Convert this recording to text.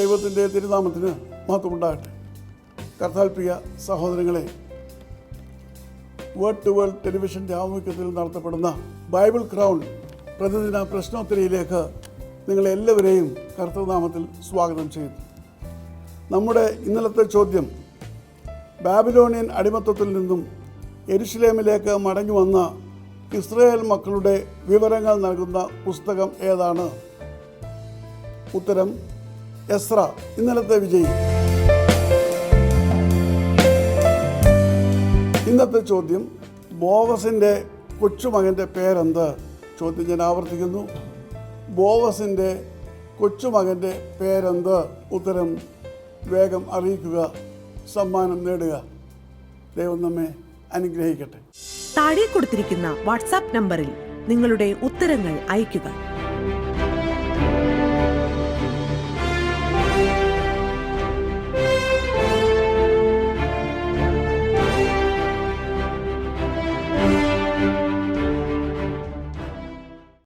ദൈവത്തിൻ്റെ തിരുനാമത്തിന് മഹത്വമുണ്ടാകട്ടെ. കർത്താൽ പ്രിയ സഹോദരങ്ങളെ, വേർഡ് ടു വേൾഡ് ടെലിവിഷൻ്റെ ആഭിമുഖ്യത്തിൽ നടത്തപ്പെടുന്ന ബൈബിൾ ക്രൗൺ പ്രതിദിന പ്രശ്നോത്തരിയിലേക്ക് നിങ്ങളെല്ലാവരെയും കർത്തൃനാമത്തിൽ സ്വാഗതം ചെയ്യുന്നു. നമ്മുടെ ഇന്നലത്തെ ചോദ്യം, ബാബിലോണിയൻ അടിമത്തത്തിൽ നിന്നും യെരുശലേമിലേക്ക് മടങ്ങി വന്ന ഇസ്രായേൽ മക്കളുടെ വിവരങ്ങൾ നൽകുന്ന പുസ്തകം ഏതാണ്? ഉത്തരം എസ്ര. ഇന്നലത്തെ വിജയി. ഇന്നത്തെ ചോദ്യം, ബോവസിൻ്റെ കൊച്ചുമകൻ്റെ പേരെന്ത്? ചോദ്യം ഞാൻ ആവർത്തിക്കുന്നു, ബോവസിൻ്റെ കൊച്ചുമകൻ്റെ പേരെന്ത്? ഉത്തരം വേഗം അറിയിക്കുക, സമ്മാനം നേടുക. ദൈവം നമ്മെ അനുഗ്രഹിക്കട്ടെ. താഴെ കൊടുത്തിരിക്കുന്ന വാട്സാപ്പ് നമ്പറിൽ നിങ്ങളുടെ ഉത്തരങ്ങൾ അയയ്ക്കുക.